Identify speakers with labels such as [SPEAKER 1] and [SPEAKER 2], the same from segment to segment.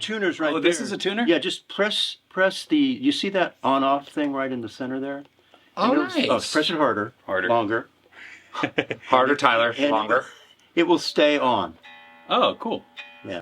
[SPEAKER 1] tuner's right there.
[SPEAKER 2] Oh, this is a tuner?
[SPEAKER 1] Yeah, just press the, you see that on-off thing right in the center there?
[SPEAKER 3] Oh, nice.
[SPEAKER 1] Oh, press it harder. Longer.
[SPEAKER 3] Harder, Tyler.
[SPEAKER 1] And
[SPEAKER 3] Longer.
[SPEAKER 1] It will stay on.
[SPEAKER 2] Oh, cool.
[SPEAKER 1] Yeah.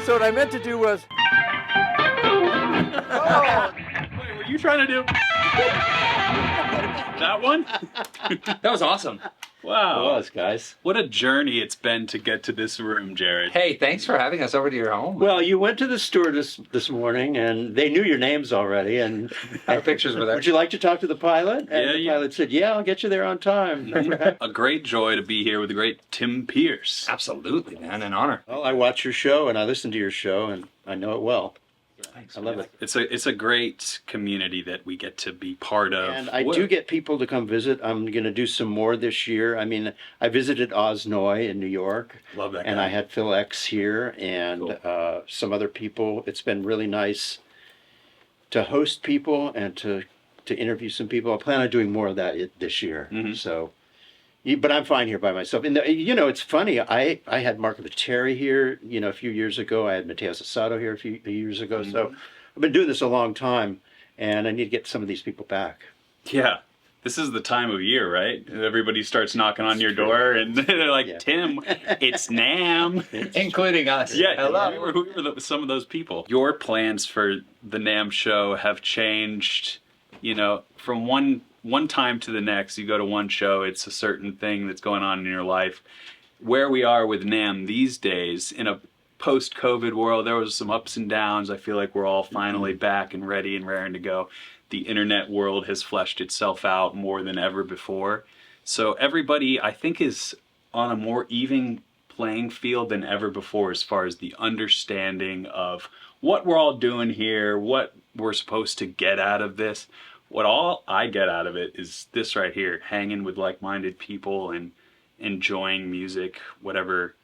[SPEAKER 1] So what I meant to do was...
[SPEAKER 2] Oh. Wait, were you trying to do that one?
[SPEAKER 3] That was awesome.
[SPEAKER 2] Wow.
[SPEAKER 1] It was, guys.
[SPEAKER 2] What a journey it's been to get to this room, Jared.
[SPEAKER 3] Hey, thanks for having us over to your home.
[SPEAKER 1] Well, you went to the stewardess this morning, and they knew your names already, and
[SPEAKER 3] our pictures were there.
[SPEAKER 1] Would you like to talk to the pilot? And
[SPEAKER 2] Yeah,
[SPEAKER 1] the
[SPEAKER 2] yeah.
[SPEAKER 1] pilot said, yeah, I'll get you there on time.
[SPEAKER 2] A great joy to be here with the great Tim Pierce.
[SPEAKER 3] Absolutely, man. An honor.
[SPEAKER 1] Well, I watch your show, and I listen to your show, and I know it well.
[SPEAKER 3] Thanks.
[SPEAKER 1] I love it.
[SPEAKER 2] It's a great community that we get to be part of.
[SPEAKER 1] And I do get people to come visit. I'm going to do some more this year. I mean, I visited Oz Noy in New York.
[SPEAKER 2] Love that guy.
[SPEAKER 1] And I had Phil X here and
[SPEAKER 2] Cool.
[SPEAKER 1] some other people. It's been really nice to host people and to interview some people. I plan on doing more of that this year.
[SPEAKER 2] Mhm.
[SPEAKER 1] So, but I'm fine here by myself. And you know, it's funny. I had Mark Terry here. You know, a few years ago. I had Mateus Asado here a few years ago. So I've been doing this a long time, and I need to get some of these people back.
[SPEAKER 2] Yeah. This is the time of year, right? Everybody starts knocking on your door, and they're like,
[SPEAKER 1] Yeah.
[SPEAKER 2] Tim, it's NAMM.
[SPEAKER 3] Including us.
[SPEAKER 2] Yeah,
[SPEAKER 3] Hello.
[SPEAKER 2] we were some of those people. Your plans for the NAMM show have changed, you know, from one time to the next. You go to one show, it's a certain thing that's going on in your life. Where we are with NAMM these days, in a post-COVID world, there was some ups and downs. I feel like we're all finally back and ready and raring to go. The internet world has fleshed itself out more than ever before. So everybody, I think, is on a more even playing field than ever before as far as the understanding of what we're all doing here, what we're supposed to get out of this. What all I get out of it is this right here, hanging with like-minded people and enjoying music, whatever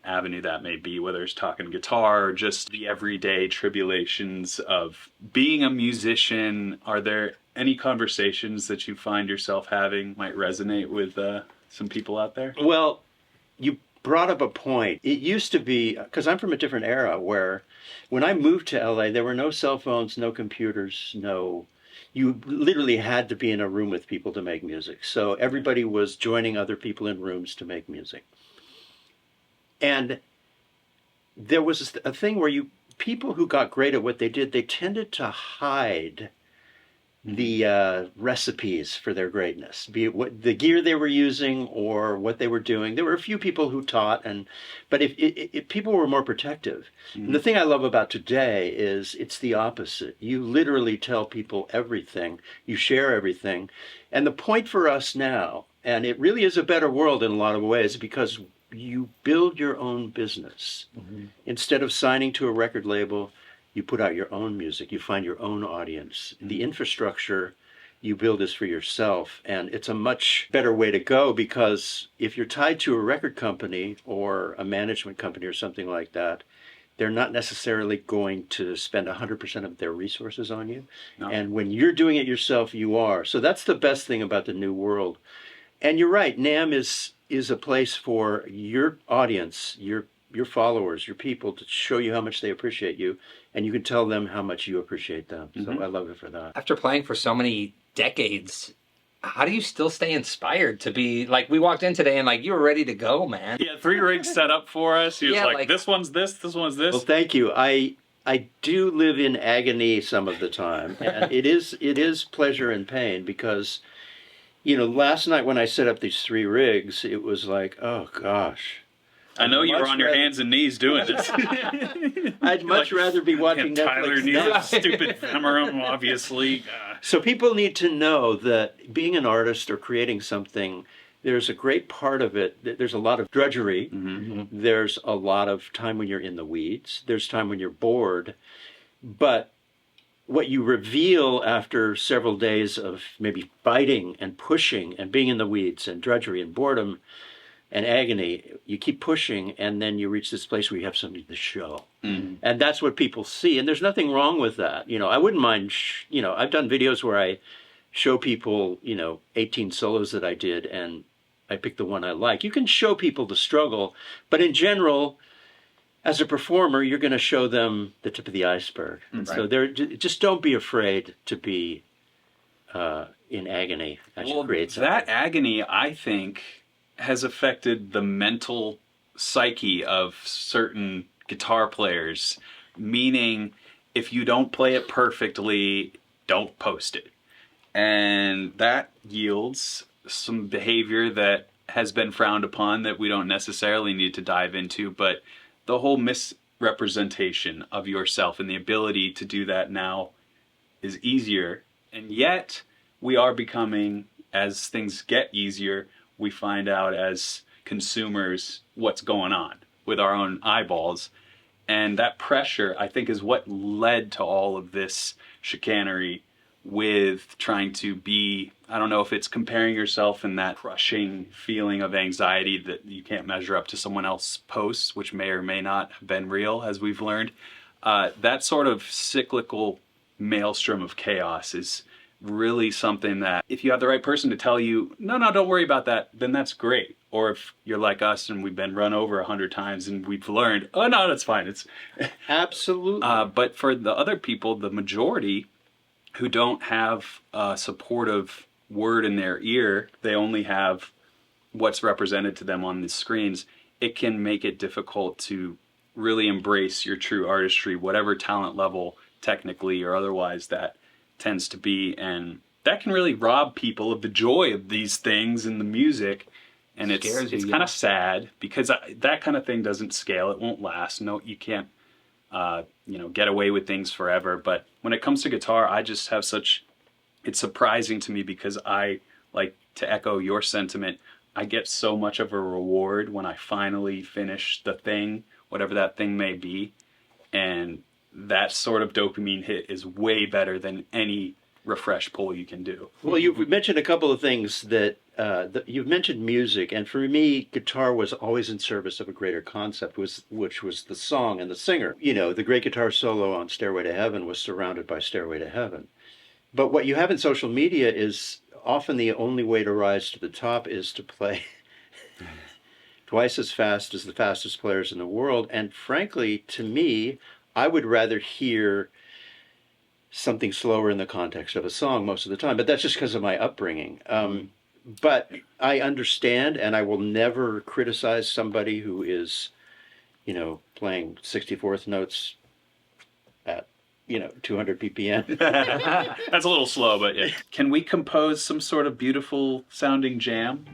[SPEAKER 2] avenue that may be, whether it's talking guitar or just the everyday tribulations of being a musician. Are there any conversations that you find yourself having might resonate with some people out there?
[SPEAKER 1] Well, you brought up a point. It used to be, because I'm from a different era, where when I moved to LA, there were no cell phones, no computers, you literally had to be in a room with people to make music. So everybody was joining other people in rooms to make music. And there was a thing where people who got great at what they did, they tended to hide the recipes for their greatness, be it what the gear they were using or what they were doing. There were a few people who taught, but if people were more protective. And the thing I love about today is it's the opposite. You literally tell people everything, you share everything. And the point for us now, and it really is a better world in a lot of ways, because you build your own business. Instead of signing to a record label, you put out your own music, you find your own audience. The infrastructure you build is for yourself, and it's a much better way to go, because if you're tied to a record company or a management company or something like that, they're not necessarily going to spend 100% of their resources on you.
[SPEAKER 2] No.
[SPEAKER 1] And when you're doing it yourself, you are. So that's the best thing about the new world. And you're right, NAMM is a place for your audience, your followers, your people, to show you how much they appreciate you, and you can tell them how much you appreciate them. So I love it for that.
[SPEAKER 3] After playing for so many decades, how do you still stay inspired to be like, we walked in today and like you were ready to go, man.
[SPEAKER 2] He had 3 rigs set up for us. He was
[SPEAKER 3] Yeah,
[SPEAKER 2] like,
[SPEAKER 3] like-
[SPEAKER 2] this one's this one's this.
[SPEAKER 1] Well, thank you. I do live in agony some of the time, and it is pleasure and pain because, last night when I set up these 3 rigs, it was like, oh gosh.
[SPEAKER 2] I know you were
[SPEAKER 1] much
[SPEAKER 2] on your
[SPEAKER 1] rather-
[SPEAKER 2] hands and knees doing this.
[SPEAKER 1] I'd much rather be watching
[SPEAKER 2] Tyler
[SPEAKER 1] Netflix
[SPEAKER 2] needs
[SPEAKER 1] now.
[SPEAKER 2] a stupid ephemerum, obviously.
[SPEAKER 1] So people need to know that being an artist or creating something, there's a great part of it. There's a lot of drudgery.
[SPEAKER 2] Mm-hmm.
[SPEAKER 1] There's a lot of time when you're in the weeds. There's time when you're bored. But what you reveal after several days of maybe fighting and pushing and being in the weeds and drudgery and boredom and agony, you keep pushing, and then you reach this place where you have something to show.
[SPEAKER 2] Mm-hmm.
[SPEAKER 1] And that's what people see. And there's nothing wrong with that. I wouldn't mind, I've done videos where I show people, 18 solos that I did, and I pick the one I like. You can show people the struggle, but in general, as a performer, you're going to show them the tip of the iceberg. And so just don't be afraid to be in agony as you create something.
[SPEAKER 2] That agony, I think, has affected the mental psyche of certain guitar players, meaning if you don't play it perfectly, don't post it. And that yields some behavior that has been frowned upon that we don't necessarily need to dive into, but the whole misrepresentation of yourself and the ability to do that now is easier. And yet we are becoming, as things get easier, we find out as consumers what's going on with our own eyeballs. And that pressure, I think, is what led to all of this chicanery with trying to be, I don't know if it's comparing yourself in that crushing feeling of anxiety that you can't measure up to someone else's posts, which may or may not have been real, as we've learned. That sort of cyclical maelstrom of chaos is really something that if you have the right person to tell you, no, don't worry about that, then that's great. Or if you're like us and we've been run over 100 times and we've learned, oh no, that's fine. It's
[SPEAKER 1] Absolutely.
[SPEAKER 2] but for the other people, the majority who don't have a supportive word in their ear, they only have what's represented to them on the screens, it can make it difficult to really embrace your true artistry, whatever talent level, technically or otherwise, that tends to be. And that can really rob people of the joy of these things in the music. And it's kind of sad because that kind of thing doesn't scale. It won't last. No, you can't, get away with things forever. But when it comes to guitar, I just have it's surprising to me because I, like to echo your sentiment, I get so much of a reward when I finally finish the thing, whatever that thing may be. And that sort of dopamine hit is way better than any refresh pull you can do.
[SPEAKER 1] Well, you've mentioned a couple of things that you've mentioned music, and for me, guitar was always in service of a greater concept, which was the song and the singer. The great guitar solo on Stairway to Heaven was surrounded by Stairway to Heaven. But what you have in social media is often the only way to rise to the top is to play twice as fast as the fastest players in the world. And frankly, to me, I would rather hear something slower in the context of a song most of the time, but that's just because of my upbringing. But I understand, and I will never criticize somebody who is, playing 64th notes at, 200 ppm.
[SPEAKER 2] That's a little slow, but yeah. Can we compose some sort of beautiful sounding jam?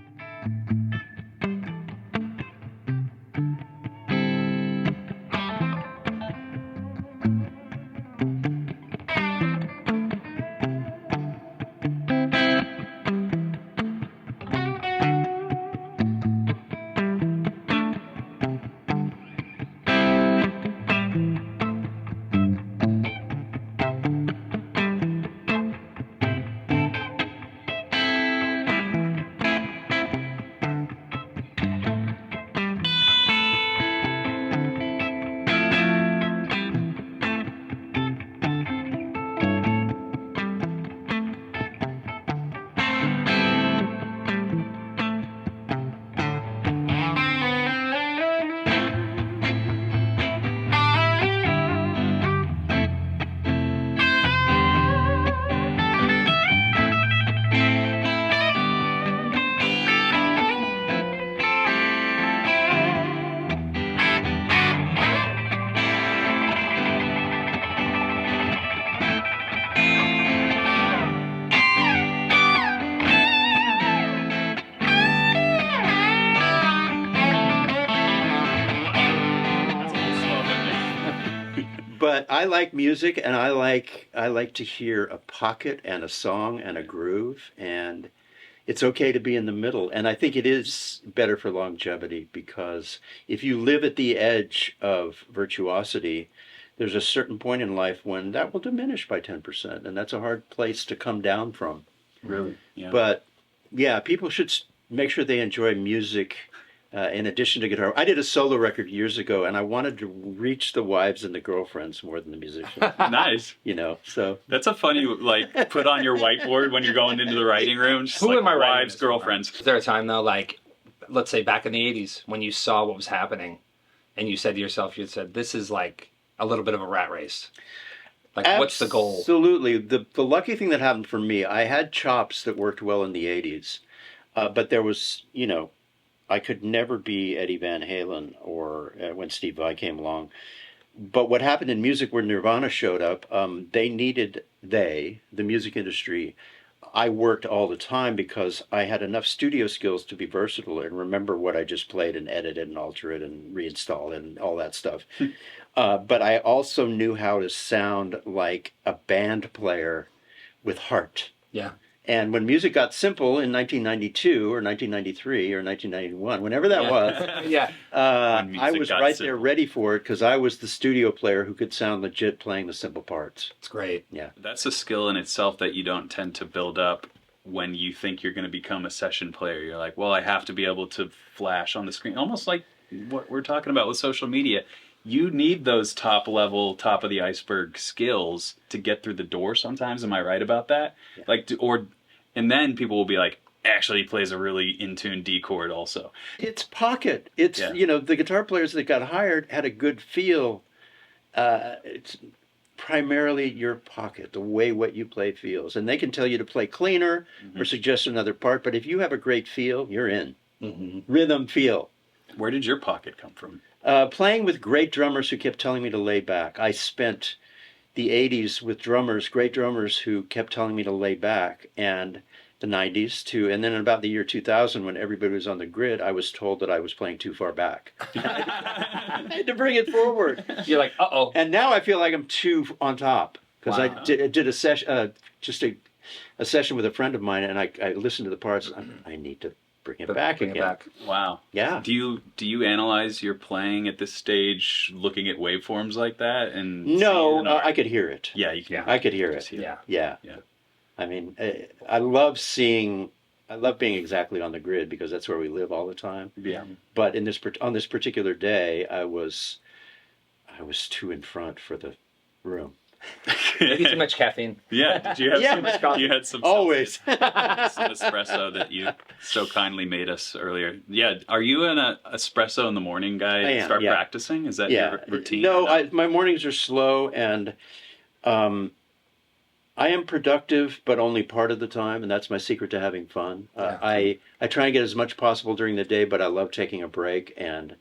[SPEAKER 1] But I like music, and I like to hear a pocket and a song and a groove, and it's okay to be in the middle. And I think it is better for longevity, because if you live at the edge of virtuosity, there's a certain point in life when that will diminish by 10%, and that's a hard place to come down from.
[SPEAKER 2] Really? Yeah.
[SPEAKER 1] But yeah, people should make sure they enjoy music in addition to guitar. I did a solo record years ago, and I wanted to reach the wives and the girlfriends more than the musicians.
[SPEAKER 2] Nice.
[SPEAKER 1] So
[SPEAKER 2] That's a funny, like, put on your whiteboard when you're going into the writing room. Just
[SPEAKER 3] Who
[SPEAKER 2] like,
[SPEAKER 3] am I writing
[SPEAKER 2] wives,
[SPEAKER 3] this for?
[SPEAKER 2] girlfriends.
[SPEAKER 3] Is there a time though, like, let's say back in the 80s, when you saw what was happening and you said to yourself, you said, this is like a little bit of a rat race. Like, what's the goal?
[SPEAKER 1] Absolutely. The lucky thing that happened for me, I had chops that worked well in the 80s, but there was, I could never be Eddie Van Halen or when Steve Vai came along. But what happened in music when Nirvana showed up, the music industry, I worked all the time because I had enough studio skills to be versatile and remember what I just played and edit it and alter it and reinstall it and all that stuff. But I also knew how to sound like a band player with heart.
[SPEAKER 3] Yeah.
[SPEAKER 1] And when music got simple in 1992 or 1993 or 1991, whenever that was,
[SPEAKER 3] Yeah.
[SPEAKER 1] I was right there ready for it because I was the studio player who could sound legit playing the simple parts.
[SPEAKER 3] It's great.
[SPEAKER 1] Yeah.
[SPEAKER 2] That's a skill in itself that you don't tend to build up when you think you're going to become a session player. You're like, well, I have to be able to flash on the screen. Almost like what we're talking about with social media. You need those top level, top of the iceberg skills to get through the door sometimes. Am I right about that? Yeah. And then people will be like, actually he plays a really in-tune D chord also.
[SPEAKER 1] It's pocket. It's, the guitar players that got hired had a good feel. It's primarily your pocket, the way what you play feels. And they can tell you to play cleaner or suggest another part. But if you have a great feel, you're in. Mm-hmm. Rhythm, feel.
[SPEAKER 2] Where did your pocket come from?
[SPEAKER 1] Playing with great drummers who kept telling me to lay back. I spent the 80s with great drummers who kept telling me to lay back, and the 90s too. And then in about the year 2000, when everybody was on the grid, I was told that I was playing too far back. I had to bring it forward.
[SPEAKER 3] You're like, uh-oh.
[SPEAKER 1] And now I feel like I'm too on top because
[SPEAKER 3] Wow.
[SPEAKER 1] I did a session, just a session with a friend of mine, and I listened to the parts. I need to bring it back again.
[SPEAKER 2] Wow.
[SPEAKER 1] Yeah.
[SPEAKER 2] Do you analyze your playing at this stage, looking at waveforms like that? And
[SPEAKER 1] No, I could hear it.
[SPEAKER 2] Yeah, you can.
[SPEAKER 1] I could hear it. Yeah. I mean, I love being exactly on the grid because that's where we live all the time.
[SPEAKER 2] Yeah.
[SPEAKER 1] But on this particular day, I was too in front for the room.
[SPEAKER 3] Maybe too much caffeine.
[SPEAKER 2] Yeah. Did you have
[SPEAKER 1] Yeah.
[SPEAKER 2] too much coffee? You had some
[SPEAKER 1] Always.
[SPEAKER 2] some espresso that you so kindly made us earlier. Yeah. Are you an espresso in the morning guy?
[SPEAKER 1] I am,
[SPEAKER 2] Start
[SPEAKER 1] yeah.
[SPEAKER 2] practicing? Is that your routine?
[SPEAKER 1] No, my mornings are slow, and I am productive, but only part of the time, and that's my secret to having fun. I try and get as much possible during the day, but I love taking a break and,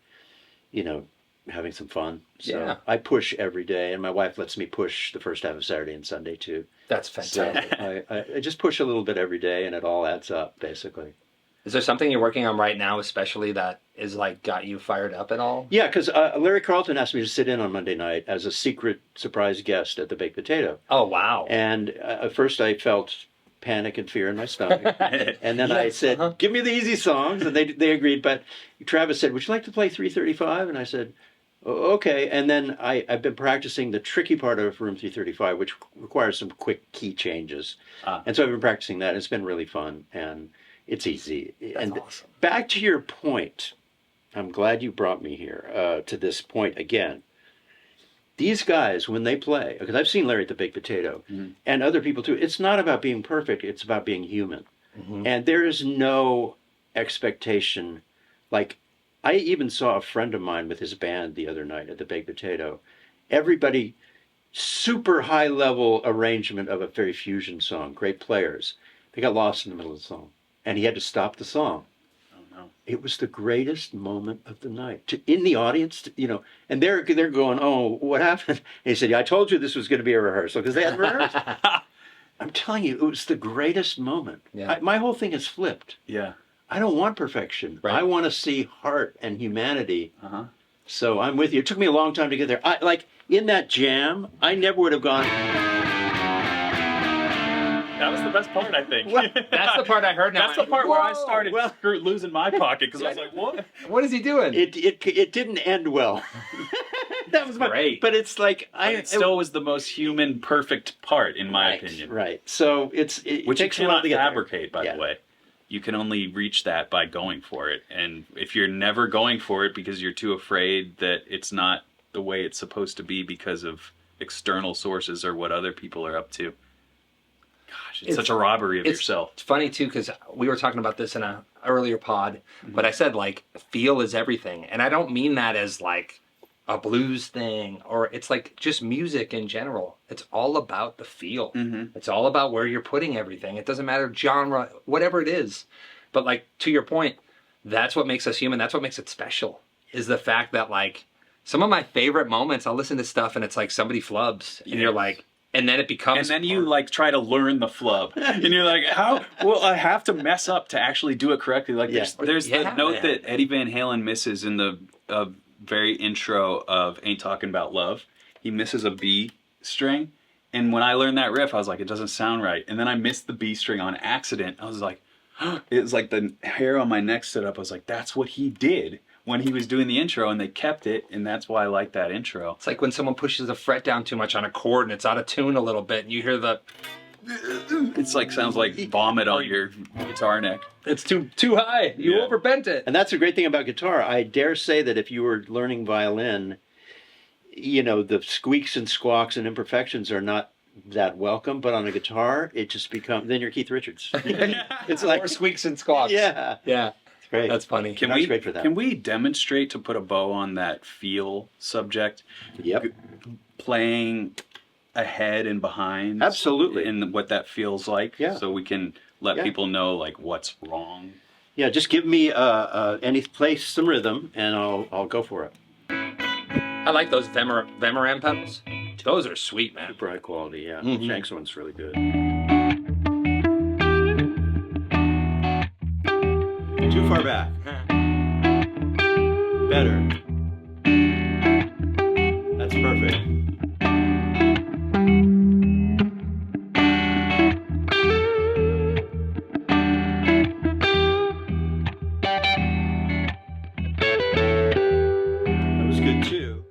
[SPEAKER 1] having some fun. So I push every day, and my wife lets me push the first half of Saturday and Sunday too.
[SPEAKER 3] That's fantastic.
[SPEAKER 1] So I just push a little bit every day, and it all adds up, basically.
[SPEAKER 3] Is there something you're working on right now, especially that is like got you fired up at all?
[SPEAKER 1] Yeah, because Larry Carlton asked me to sit in on Monday night as a secret surprise guest at the Baked Potato.
[SPEAKER 3] Oh, wow.
[SPEAKER 1] And at first I felt panic and fear in my stomach. And then I said, give me the easy songs. And they agreed. But Travis said, would you like to play 335? And I said, okay. And then I've been practicing the tricky part of Room 335, which requires some quick key changes. And so I've been practicing that. It's been really fun. And it's easy.
[SPEAKER 3] That's awesome.
[SPEAKER 1] Back to your point, I'm glad you brought me here to this point again. These guys, when they play, because I've seen Larry at the Baked Potato, and other people too, it's not about being perfect, it's about being human. And there is no expectation. Like, I even saw a friend of mine with his band the other night at the Baked Potato. Everybody, super high level arrangement of a very fusion song, great players. They got lost in the middle of the song, and he had to stop the song. It was the greatest moment of the night. In the audience, and they're going, oh, what happened? And he said, I told you this was going to be a rehearsal, because they hadn't rehearsed. I'm telling you, it was the greatest moment.
[SPEAKER 3] Yeah.
[SPEAKER 1] My whole thing is flipped.
[SPEAKER 2] Yeah.
[SPEAKER 1] I don't want perfection.
[SPEAKER 3] Right.
[SPEAKER 1] I want to see heart and humanity So I'm with you. It took me a long time to get there. Like in that jam, I never would have gone.
[SPEAKER 2] That was the best part, I think.
[SPEAKER 3] That's the part I heard. Now
[SPEAKER 2] That's the part where I started
[SPEAKER 1] Well-
[SPEAKER 2] losing my pocket because I was like, "What?"
[SPEAKER 3] What is he doing?
[SPEAKER 1] It didn't end well. That was
[SPEAKER 3] Great.
[SPEAKER 1] But it's like
[SPEAKER 2] It still was the most human, perfect part, in my opinion.
[SPEAKER 1] Right. So it
[SPEAKER 2] Which you
[SPEAKER 1] takes a while
[SPEAKER 2] cannot
[SPEAKER 1] to get there.
[SPEAKER 2] fabricate, by
[SPEAKER 1] Yeah.
[SPEAKER 2] the way. You can only reach that by going for it. And if you're never going for it because you're too afraid that it's not the way it's supposed to be because of external sources or what other people are up to, gosh, it's such a robbery of yourself.
[SPEAKER 3] It's funny too, because we were talking about this in an earlier pod, but I said like feel is everything. And I don't mean that as like a blues thing, or it's like just music in general. It's all about the feel. It's all about where you're putting everything. It doesn't matter genre, whatever it is. But like to your point, that's what makes us human. That's what makes it special, is the fact that like some of my favorite moments, I'll listen to stuff and it's like somebody flubs and you're like, and then it becomes,
[SPEAKER 2] And then you like try to learn the flub, and you're like, "How? Well, I have to mess up to actually do it correctly." Like there's the note that Eddie Van Halen misses in the very intro of "Ain't Talking About Love." He misses a B string, and when I learned that riff, I was like, "It doesn't sound right." And then I missed the B string on accident. I was like, it was like the hair on my neck stood up. I was like, "That's what he did." When he was doing the intro, and they kept it, and that's why I like that intro.
[SPEAKER 3] it's like when someone pushes a fret down too much on a chord and it's out of tune a little bit and you hear the,
[SPEAKER 2] It's like sounds like vomit on your guitar neck.
[SPEAKER 3] it's too high. You
[SPEAKER 2] Yeah.
[SPEAKER 3] overbent it.
[SPEAKER 1] And that's a great thing about guitar. I dare say that if you were learning violin, you know, the squeaks and squawks and imperfections are not that welcome, but on a guitar, it just becomes, then you're Keith Richards. It's like,
[SPEAKER 3] Or squeaks and squawks.
[SPEAKER 1] yeah,
[SPEAKER 3] Yeah.
[SPEAKER 1] it's great.
[SPEAKER 3] That's funny.
[SPEAKER 1] Guitar's great for that.
[SPEAKER 2] Can we demonstrate to put a bow on that feel subject?
[SPEAKER 1] Yep.
[SPEAKER 2] Playing ahead and behind.
[SPEAKER 1] Absolutely.
[SPEAKER 2] And what that feels like.
[SPEAKER 1] Yeah.
[SPEAKER 2] So we can let
[SPEAKER 1] Yeah.
[SPEAKER 2] people know like what's wrong.
[SPEAKER 1] Yeah, just give me play some rhythm, and I'll go for it.
[SPEAKER 3] I like those Vemoram pedals. Those are sweet, man.
[SPEAKER 1] Super high quality, yeah.
[SPEAKER 3] Mhm.
[SPEAKER 1] Shanks one's really good. Too far back. Better. That's perfect. That was good too.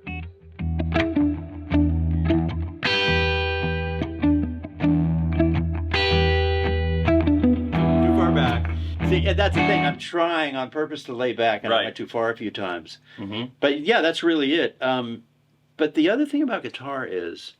[SPEAKER 1] Too far back. See, and that's the thing. I'm trying on purpose to lay back, and I went too far a few times.
[SPEAKER 3] Mm-hmm.
[SPEAKER 1] But yeah, that's really it. But the other thing about guitar is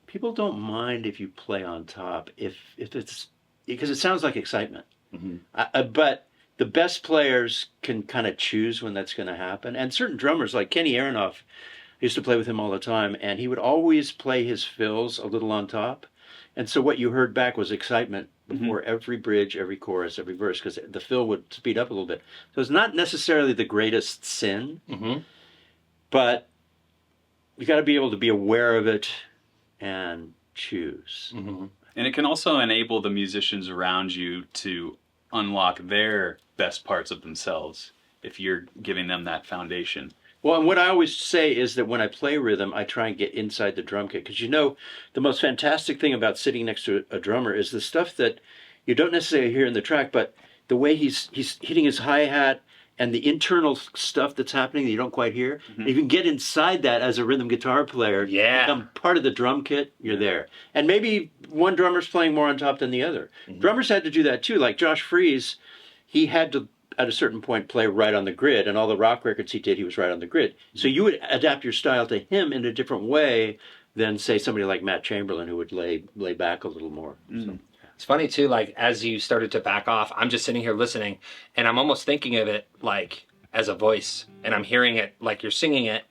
[SPEAKER 1] people don't mind if you play on top if it's because it sounds like excitement.
[SPEAKER 3] Mm-hmm.
[SPEAKER 1] But the best players can kind of choose when that's going to happen. And certain drummers like Kenny Aronoff, I used to play with him all the time, and he would always play his fills a little on top. And so what you heard back was excitement before every bridge, every chorus, every verse, because the fill would speed up a little bit. So it's not necessarily the greatest sin,
[SPEAKER 3] Mm-hmm.
[SPEAKER 1] but you got to be able to be aware of it and choose.
[SPEAKER 3] Mm-hmm.
[SPEAKER 2] And it can also enable the musicians around you to unlock their best parts of themselves if you're giving them that foundation.
[SPEAKER 1] Well, and what I always say is that when I play rhythm, I try and get inside the drum kit. Because you know, the most fantastic thing about sitting next to a drummer is the stuff that you don't necessarily hear in the track, but the way he's hitting his hi-hat and the internal stuff that's happening that you don't quite hear. If you can get inside that as a rhythm guitar player, become part of the drum kit, you're there. And maybe one drummer's playing more on top than the other. Drummers had to do that too. Like Josh Freese, he had to, at a certain point, play right on the grid, and all the rock records he did, he was right on the grid. So you would adapt your style to him in a different way than, say, somebody like Matt Chamberlain, who would lay back a little more. So.
[SPEAKER 3] It's funny too, like as you started to back off, I'm just sitting here listening and I'm almost thinking of it like as a voice, and I'm hearing it like you're singing it.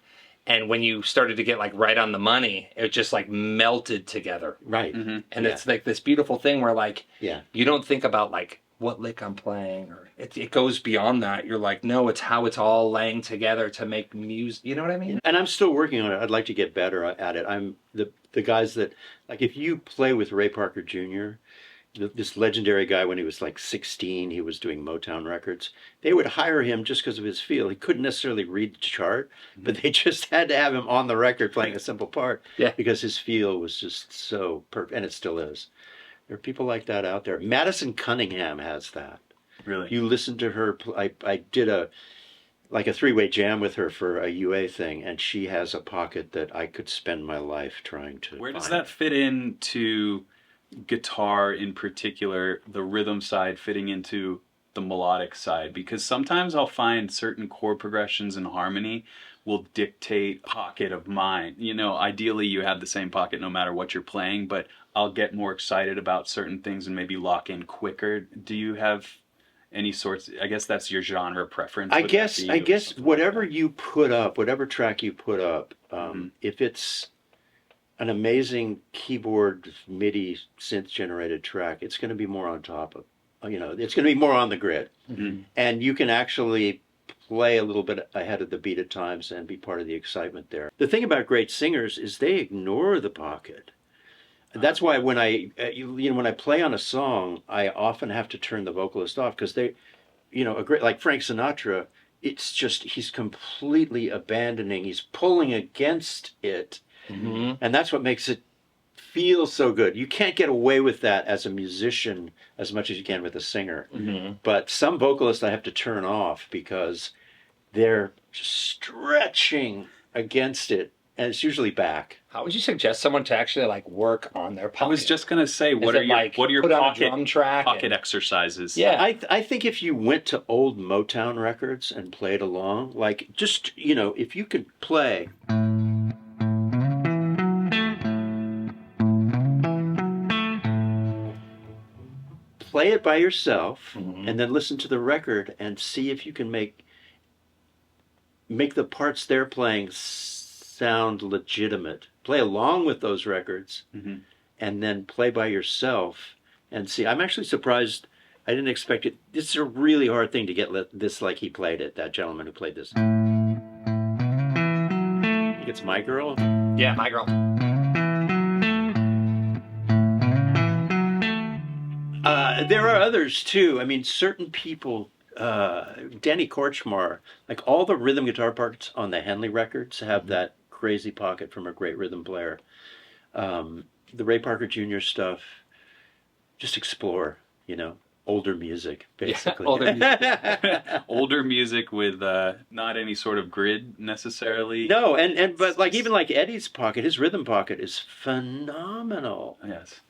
[SPEAKER 3] And when you started to get like right on the money, it just like melted together.
[SPEAKER 1] Right.
[SPEAKER 3] And it's like this beautiful thing where like,
[SPEAKER 1] Yeah.
[SPEAKER 3] you don't think about like what lick I'm playing, or it goes beyond that. You're like, no, it's how it's all laying together to make music. You know what I mean?
[SPEAKER 1] And I'm still working on it. I'd like to get better at it. I'm the guys that, like, if you play with Ray Parker Jr., this legendary guy, when he was like 16, he was doing Motown records. They would hire him just because of his feel. He couldn't necessarily read the chart, but they just had to have him on the record playing a simple part because his feel was just so perfect, and it still is. There are people like that out there. Madison Cunningham has that.
[SPEAKER 2] Really?
[SPEAKER 1] You listen to her. I did a three-way jam with her for a UA thing, and she has a pocket that I could spend my life trying to
[SPEAKER 2] Where does
[SPEAKER 1] find.
[SPEAKER 2] that fit into guitar in particular, the rhythm side fitting into the melodic side? Because sometimes I'll find certain chord progressions and harmony will dictate pocket of mine. You know, ideally you have the same pocket no matter what you're playing, but I'll get more excited about certain things and maybe lock in quicker. Do you have any sorts? I guess that's your genre preference.
[SPEAKER 1] I guess whatever you put up, whatever track you put up, if it's an amazing keyboard MIDI synth generated track, it's going to be more on top of, it's going to be more on the grid. And you can actually play a little bit ahead of the beat at times and be part of the excitement there. The thing about great singers is they ignore the pocket. That's why when I play on a song, I often have to turn the vocalist off, because they, like Frank Sinatra, it's just, he's completely abandoning, he's pulling against it. And that's what makes it feel so good. You can't get away with that as a musician as much as you can with a singer. But some vocalists I have to turn off because they're stretching against it, and it's usually back.
[SPEAKER 3] How would you suggest someone to actually like work on their pocket?
[SPEAKER 2] I was just gonna say, what are your pocket exercises?
[SPEAKER 3] Yeah,
[SPEAKER 1] I think if you went to old Motown records and played along, like just if you could play. Play it by yourself, and then listen to the record and see if you can make the parts they're playing sound legitimate. Play along with those records, and then play by yourself and see. I'm actually surprised. I didn't expect it. This is a really hard thing to get this like he played it, that gentleman who played this. I think it's My Girl.
[SPEAKER 3] Yeah, My Girl.
[SPEAKER 1] There are others too. I mean, certain people, Danny Korchmar, like all the rhythm guitar parts on the Henley records have that crazy pocket from a great rhythm player. The Ray Parker Jr. stuff, just explore, older music, basically.
[SPEAKER 3] Yeah,
[SPEAKER 2] older music with not any sort of grid necessarily.
[SPEAKER 1] No, but like even like Eddie's pocket, his rhythm pocket is phenomenal.
[SPEAKER 2] Yes.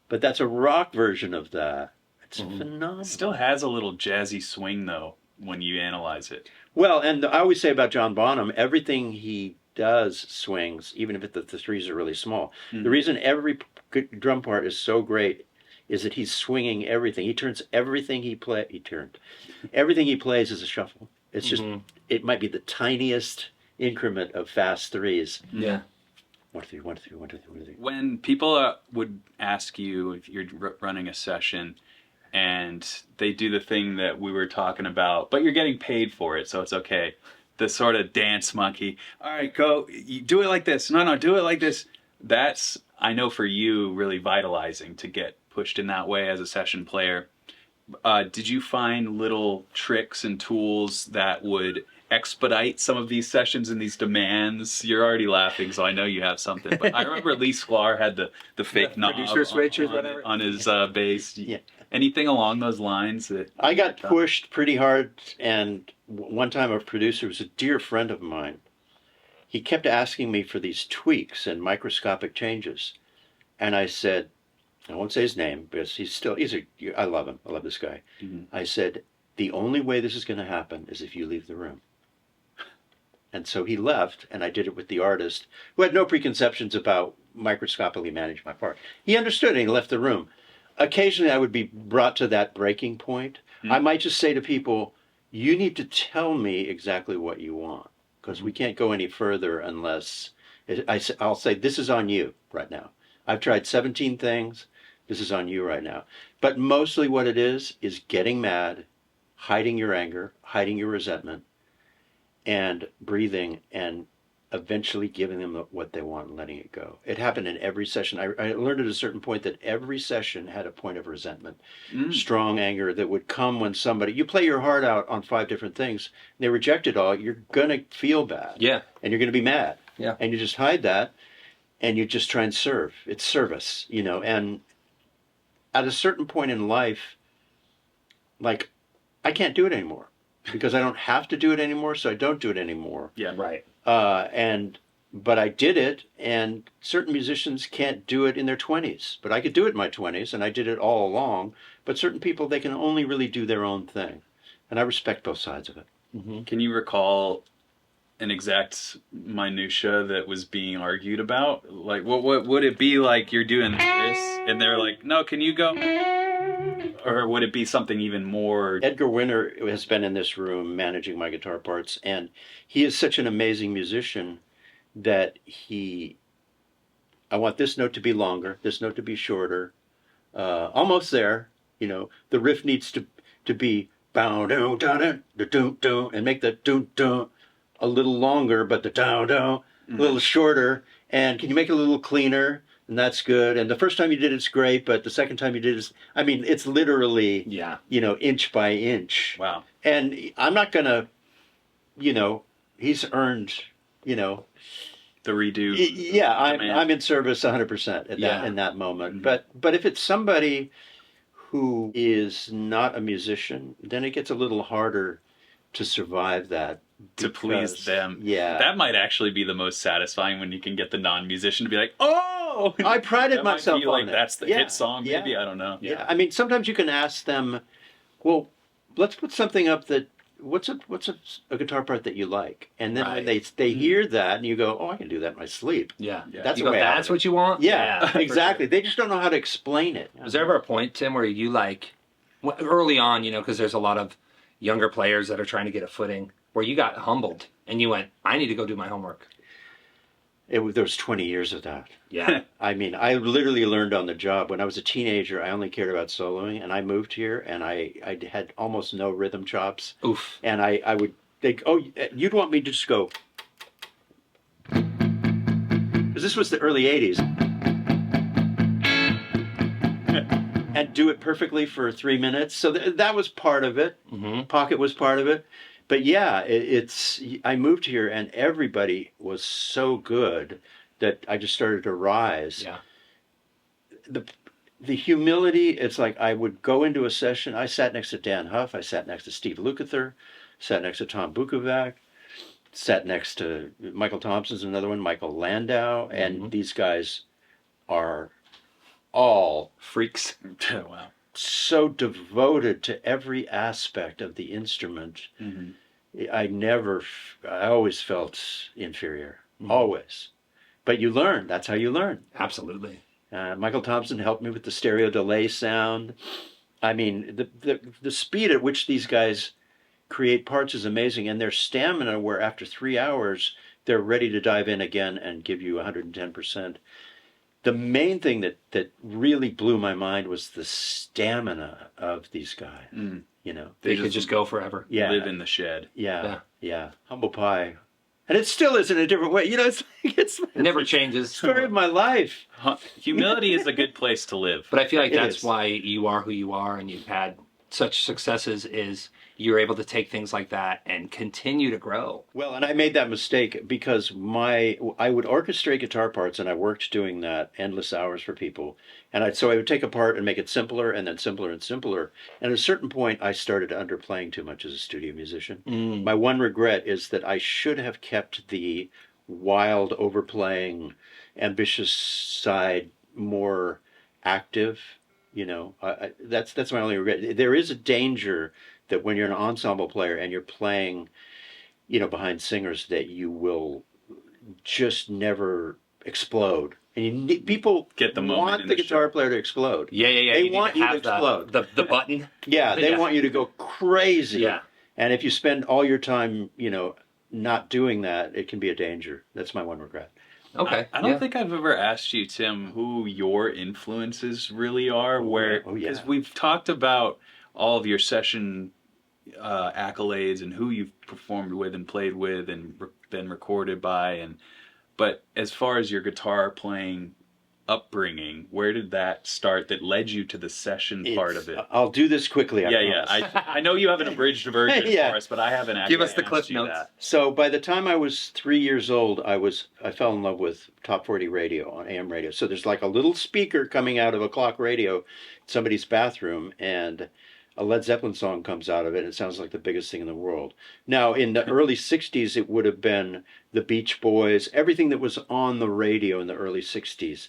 [SPEAKER 1] But that's a rock version of that. It's phenomenal.
[SPEAKER 2] It still has a little jazzy swing, though, when you analyze it.
[SPEAKER 1] Well, and I always say about John Bonham, everything he does swings, even if the threes are really small. The reason every drum part is so great is that he's swinging everything. He turns everything everything he plays is a shuffle. It's just, it might be the tiniest increment of fast threes.
[SPEAKER 3] Yeah.
[SPEAKER 1] 1, 2, 3, 1, 2, 3, 1, 2, 3, 1, 2, 3.
[SPEAKER 2] When people would ask you if you're running a session and they do the thing that we were talking about, but you're getting paid for it, so it's okay. The sort of dance monkey. All right, go. You do it like this. No, do it like this. That's, I know for you, really vitalizing to get pushed in that way as a session player. Did you find little tricks and tools that would expedite some of these sessions and these demands? You're already laughing, so I know you have something. But I remember Lee Sklar had the fake knob
[SPEAKER 3] producer switch or whatever
[SPEAKER 2] on his bass.
[SPEAKER 1] Yeah.
[SPEAKER 2] Anything along those lines? That
[SPEAKER 1] I got pushed pretty hard, and one time a producer was a dear friend of mine. He kept asking me for these tweaks and microscopic changes, and I said, I won't say his name because I love him. I love this guy. I said, the only way this is going to happen is if you leave the room. And so he left, and I did it with the artist, who had no preconceptions about microscopically managing my part. He understood, and he left the room. Occasionally, I would be brought to that breaking point. I might just say to people, you need to tell me exactly what you want, because we can't go any further unless I'll say, this is on you right now. I've tried 17 things. This is on you right now. But mostly what it is getting mad, hiding your anger, hiding your resentment, and breathing and eventually giving them what they want and letting it go. It happened in every session. I learned at a certain point that every session had a point of resentment, strong anger that would come when somebody, you play your heart out on 5 different things, they reject it all, you're going to feel bad.
[SPEAKER 3] Yeah.
[SPEAKER 1] And you're going to be mad.
[SPEAKER 3] Yeah.
[SPEAKER 1] And you just hide that and you just try and serve. It's service, you know, and at a certain point in life, like, I can't do it anymore because I don't have to do it anymore, so I don't do it anymore.
[SPEAKER 2] Yeah.
[SPEAKER 3] Right.
[SPEAKER 1] But I did it, and certain musicians can't do it in their 20s. But I could do it in my 20s, and I did it all along. But certain people, they can only really do their own thing. And I respect both sides of it.
[SPEAKER 3] Mm-hmm.
[SPEAKER 2] Can you recall an exact minutia that was being argued about? Like, what would it be like you're doing this, and they're like, no, can you go? Or would it be something even more?
[SPEAKER 1] Edgar Winter has been in this room managing my guitar parts, and he is such an amazing musician that I want this note to be longer, this note to be shorter, almost there, you know, the riff needs to be bow down down down and make the doon down a little longer, but the down down a little shorter, and can you make it a little cleaner? And that's good. And the first time you did it's great, but the second time you did it's literally, you know, inch by inch.
[SPEAKER 2] Wow.
[SPEAKER 1] And I'm not gonna, you know, he's earned, you know,
[SPEAKER 2] The redo.
[SPEAKER 1] yeah, I'm in service 100% at that in that moment. But if it's somebody who is not a musician, then it gets a little harder to survive that.
[SPEAKER 2] To please them.
[SPEAKER 1] Yeah.
[SPEAKER 2] That might actually be the most satisfying when you can get the non-musician to be like, oh!
[SPEAKER 1] I prided
[SPEAKER 2] That might
[SPEAKER 1] myself
[SPEAKER 2] be
[SPEAKER 1] on
[SPEAKER 2] like,
[SPEAKER 1] it.
[SPEAKER 2] that's the hit song,
[SPEAKER 1] yeah.
[SPEAKER 2] maybe? I don't know.
[SPEAKER 1] Yeah. I mean, sometimes you can ask them, well, let's put something up that, what's a guitar part that you like? And then when they hear that and you go, oh, I can do that in my sleep.
[SPEAKER 3] Yeah.
[SPEAKER 1] That's
[SPEAKER 3] you
[SPEAKER 1] the
[SPEAKER 3] go,
[SPEAKER 1] way I
[SPEAKER 3] that's
[SPEAKER 1] have it.
[SPEAKER 3] what you want?
[SPEAKER 1] Yeah, exactly. They just don't know how to explain it.
[SPEAKER 3] Was there ever a point, Tim, where you like, early on, you know, because there's a lot of younger players that are trying to get a footing, where you got humbled and you went, I need to go do my homework?
[SPEAKER 1] There was 20 years of that.
[SPEAKER 3] Yeah.
[SPEAKER 1] I mean, I literally learned on the job. When I was a teenager, I only cared about soloing, and I moved here, and I had almost no rhythm chops.
[SPEAKER 3] Oof.
[SPEAKER 1] And I would think, oh, you'd want me to just go, because this was the early 80s, and do it perfectly for 3 minutes. So that was part of it.
[SPEAKER 3] Mm-hmm.
[SPEAKER 1] Pocket was part of it. But yeah, I moved here, and everybody was so good that I just started to rise.
[SPEAKER 3] Yeah.
[SPEAKER 1] The humility, it's like I would go into a session. I sat next to Dan Huff. I sat next to Steve Lukather. Sat next to Tom Bukovac. Sat next to Michael Thompson's another one, Michael Landau. And these guys are all
[SPEAKER 3] Freaks.
[SPEAKER 2] Wow.
[SPEAKER 1] so devoted to every aspect of the instrument. I always felt inferior. Always. But you learn. That's how you learn.
[SPEAKER 3] Absolutely.
[SPEAKER 1] Michael Thompson helped me with the stereo delay sound. I mean, the speed at which these guys create parts is amazing, and their stamina, where after 3 hours they're ready to dive in again and give you 110%. The main thing that really blew my mind was the stamina of these guys. You know,
[SPEAKER 3] They could just go forever.
[SPEAKER 1] yeah,
[SPEAKER 2] Live in the shed.
[SPEAKER 1] yeah. Humble pie, and it still is in a different way. You know, it's
[SPEAKER 3] It never changes.
[SPEAKER 1] story of my life.
[SPEAKER 2] Humility is a good place to live.
[SPEAKER 3] But I feel like
[SPEAKER 1] It
[SPEAKER 3] that's
[SPEAKER 1] is.
[SPEAKER 3] why you are who you are and you've had such successes, is you're able to take things like that and continue to grow.
[SPEAKER 1] Well, and I made that mistake because I would orchestrate guitar parts, and I worked doing that endless hours for people. And so I would take a part and make it simpler, and then simpler and simpler. And at a certain point, I started underplaying too much as a studio musician. My one regret is that I should have kept the wild, overplaying, ambitious side more active. You know, that's my only regret. There is a danger that when you're an ensemble player and you're playing, you know, behind singers, that you will just never explode. And people
[SPEAKER 2] Get the moment
[SPEAKER 1] want
[SPEAKER 2] in
[SPEAKER 1] the
[SPEAKER 2] the
[SPEAKER 1] guitar
[SPEAKER 2] show.
[SPEAKER 1] player to explode.
[SPEAKER 3] Yeah.
[SPEAKER 1] They
[SPEAKER 3] need
[SPEAKER 1] want you to
[SPEAKER 3] have
[SPEAKER 1] explode.
[SPEAKER 3] The button.
[SPEAKER 1] Yeah, they
[SPEAKER 3] Yeah.
[SPEAKER 1] want you to go crazy.
[SPEAKER 3] Yeah.
[SPEAKER 1] And if you spend all your time, you know, not doing that, it can be a danger. That's my one regret.
[SPEAKER 3] Okay.
[SPEAKER 2] I don't think I've ever asked you, Tim, who your influences really are. Because we've talked about all of your session accolades and who you've performed with and played with and been recorded by, but as far as your guitar playing upbringing, where did that start that led you to the session part of it?
[SPEAKER 1] I'll do this quickly.
[SPEAKER 2] I know you have an abridged version
[SPEAKER 1] Yeah.
[SPEAKER 2] for us, but I haven't actually
[SPEAKER 3] Give us the
[SPEAKER 2] asked
[SPEAKER 3] Cliff
[SPEAKER 2] you
[SPEAKER 3] Notes.
[SPEAKER 2] that.
[SPEAKER 1] So by the time I was 3 years old, I fell in love with Top 40 radio on AM radio. So there's like a little speaker coming out of a clock radio in somebody's bathroom, and a Led Zeppelin song comes out of it, and it sounds like the biggest thing in the world. Now, in the early 60s, it would have been the Beach Boys, everything that was on the radio in the early 60s.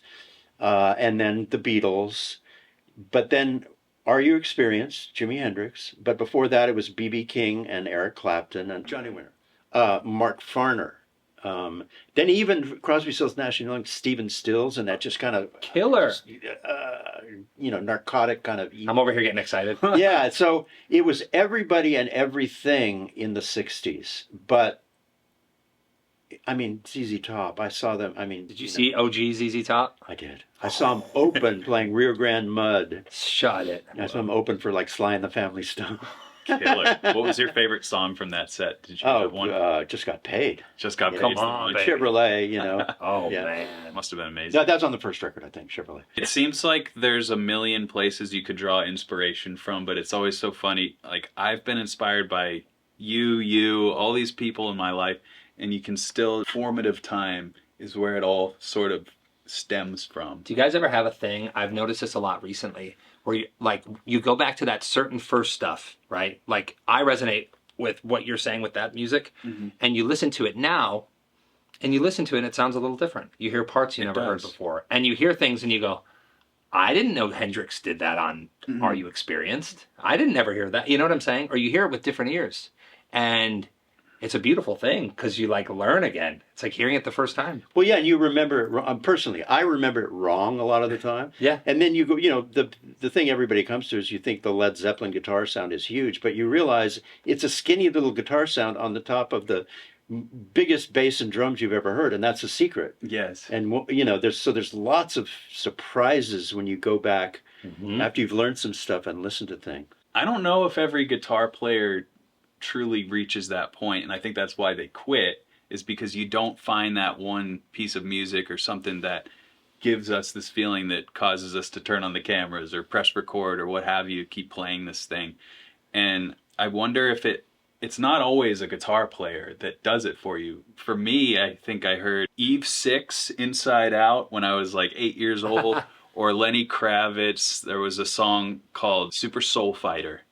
[SPEAKER 1] And then the Beatles. But then Are You Experienced, Jimi Hendrix. But before that, it was B.B. King and Eric Clapton and Johnny Winter. Mark Farner. Then even Crosby, Stills, Nash & Young, Stephen Stills, and that just kind of
[SPEAKER 3] Killer.
[SPEAKER 1] narcotic kind of.
[SPEAKER 3] I'm over here getting excited.
[SPEAKER 1] Yeah, so it was everybody and everything in the '60s. But I mean, ZZ Top. I saw them. I mean,
[SPEAKER 3] Did you see OG ZZ Top?
[SPEAKER 1] I did. I saw them open playing Rio Grande Mud.
[SPEAKER 3] Shut it.
[SPEAKER 1] I saw them open for like Sly and the Family Stone.
[SPEAKER 2] Killer. What was your favorite song from that set? Did you have one?
[SPEAKER 1] Just got paid.
[SPEAKER 2] Just got paid.
[SPEAKER 3] Come on, baby.
[SPEAKER 1] Chevrolet,
[SPEAKER 3] Oh,
[SPEAKER 1] Yeah.
[SPEAKER 3] man.
[SPEAKER 2] Must have been amazing.
[SPEAKER 1] No, that's on the first record, I think, Chevrolet.
[SPEAKER 2] It seems like there's a million places you could draw inspiration from, but it's always so funny. Like, I've been inspired by you, all these people in my life, and you can still, formative time is where it all sort of stems from.
[SPEAKER 3] Do you guys ever have a thing? I've noticed this a lot recently, where you go back to that certain first stuff, right? Like, I resonate with what you're saying with that music, and you listen to it now, and it sounds a little different. You hear parts you never heard before, and you hear things and you go, I didn't know Hendrix did that on Are You Experienced? I didn't ever hear that. You know what I'm saying? Or you hear it with different ears, and it's a beautiful thing because you like learn again. It's like hearing it the first time.
[SPEAKER 1] Well, yeah, and you remember it wrong. Personally, I remember it wrong a lot of the time.
[SPEAKER 3] Yeah.
[SPEAKER 1] And then you go, the thing everybody comes to is you think the Led Zeppelin guitar sound is huge, but you realize it's a skinny little guitar sound on the top of the biggest bass and drums you've ever heard, and that's a secret.
[SPEAKER 2] Yes.
[SPEAKER 1] And there's lots of surprises when you go back after you've learned some stuff and listened to things.
[SPEAKER 2] I don't know if every guitar player truly reaches that point, and I think that's why they quit, is because you don't find that one piece of music or something that gives us this feeling that causes us to turn on the cameras or press record or what have you, keep playing this thing. And I wonder if it's not always a guitar player that does it for you. For me, I think I heard Eve 6 Inside Out when I was like 8 years old, or Lenny Kravitz. There was a song called Super Soul Fighter.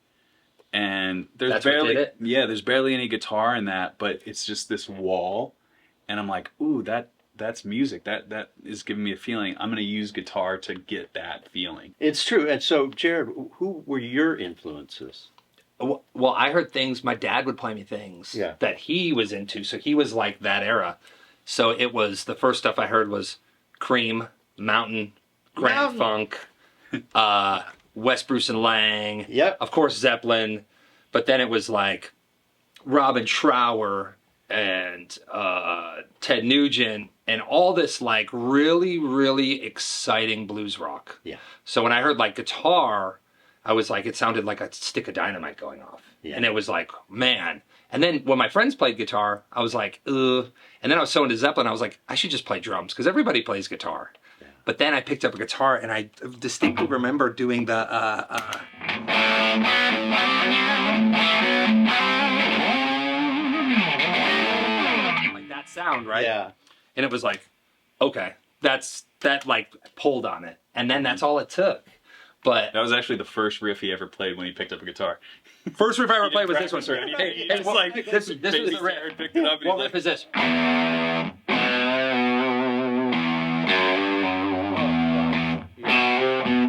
[SPEAKER 2] And there's barely any guitar in that, but it's just this wall, and I'm like, ooh, that's music. That is giving me a feeling. I'm going to use guitar to get that feeling.
[SPEAKER 1] It's true. And so, Jared, who were your influences?
[SPEAKER 3] Well, I heard things, my dad would play me things that he was into, so he was like that era. So it was, the first stuff I heard was Cream, Mountain, Grand Funk, West Bruce and Lang, of course Zeppelin, but then it was like Robin Trower and Ted Nugent and all this like really, really exciting blues rock. Yeah. So when I heard like guitar, I was like, it sounded like a stick of dynamite going off. Yeah. And it was like, man. And then when my friends played guitar, I was like, ugh. And then I was so into Zeppelin, I was like, I should just play drums because everybody plays guitar. But then I picked up a guitar, and I distinctly remember doing the like that sound, right?
[SPEAKER 1] Yeah.
[SPEAKER 3] And it was like, okay, that like pulled on it, and then that's all it took. But
[SPEAKER 2] that was actually the first riff he ever played when he picked up a guitar.
[SPEAKER 3] First riff I ever played was this one.
[SPEAKER 2] Hey,
[SPEAKER 3] this is the riff.
[SPEAKER 2] Picked it up,
[SPEAKER 3] what riff is this?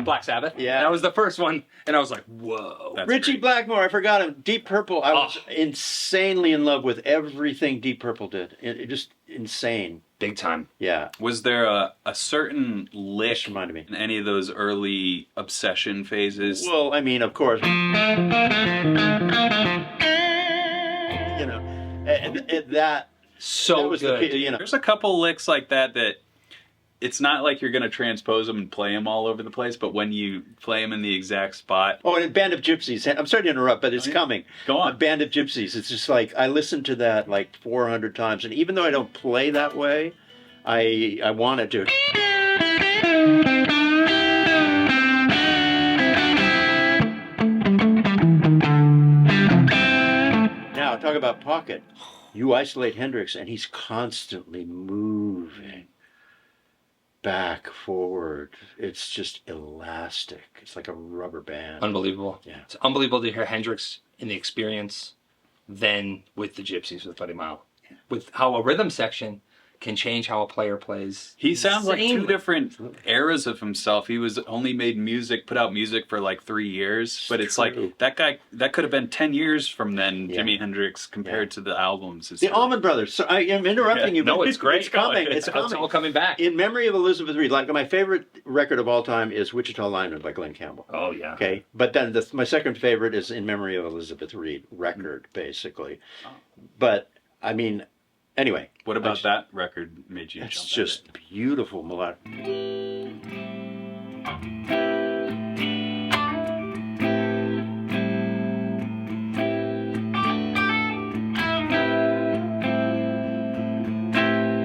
[SPEAKER 3] Black Sabbath.
[SPEAKER 1] Yeah.
[SPEAKER 3] That was the first one, and I was like, whoa.
[SPEAKER 2] That's
[SPEAKER 1] Richie
[SPEAKER 2] great.
[SPEAKER 1] Blackmore, I forgot him. Deep Purple. I was insanely in love with everything Deep Purple did. It just insane.
[SPEAKER 3] Big time.
[SPEAKER 1] Yeah.
[SPEAKER 2] Was there a certain lick
[SPEAKER 1] Just reminded me.
[SPEAKER 2] in any of those early Obsession phases?
[SPEAKER 1] Well, I mean, of course. That.
[SPEAKER 3] So
[SPEAKER 1] That was
[SPEAKER 3] good.
[SPEAKER 1] the,
[SPEAKER 2] There's a couple licks like that it's not like you're going to transpose them and play them all over the place, but when you play them in the exact spot.
[SPEAKER 1] Oh, and a Band of Gypsies. I'm sorry to interrupt, but it's coming.
[SPEAKER 2] Go on.
[SPEAKER 1] A Band of Gypsies. It's just like, I listened to that like 400 times. And even though I don't play that way, I wanted to. Now, talk about pocket. You isolate Hendrix, and he's constantly moving back, forward. It's just elastic. It's like a rubber band.
[SPEAKER 3] Unbelievable.
[SPEAKER 1] Yeah.
[SPEAKER 3] It's unbelievable to hear Hendrix in the Experience than with the Gypsies with Buddy Mile.
[SPEAKER 1] Yeah.
[SPEAKER 3] With how a rhythm section can change how a player plays.
[SPEAKER 2] He sounds like two
[SPEAKER 3] Insanely.
[SPEAKER 2] different eras of himself. He was only put out music for like 3 years, but it's
[SPEAKER 1] true.
[SPEAKER 2] like that guy, that could have been 10 years from then,
[SPEAKER 1] Yeah.
[SPEAKER 2] Jimi Hendrix, compared to the albums. It's
[SPEAKER 1] The
[SPEAKER 2] really-
[SPEAKER 1] Allman Brothers. So I am interrupting you.
[SPEAKER 3] No,
[SPEAKER 1] but
[SPEAKER 3] it's great.
[SPEAKER 1] It's coming. It's
[SPEAKER 3] It's
[SPEAKER 1] coming.
[SPEAKER 3] all coming back.
[SPEAKER 1] In memory of Elizabeth Reed, like my favorite record of all time is Wichita Lineman by Glenn Campbell.
[SPEAKER 3] Oh, yeah.
[SPEAKER 1] Okay, but then my second favorite is In Memory of Elizabeth Reed record, basically. But I mean, anyway.
[SPEAKER 2] What about that record made you
[SPEAKER 1] It's
[SPEAKER 2] jump
[SPEAKER 1] just
[SPEAKER 2] at it?
[SPEAKER 1] beautiful melodic.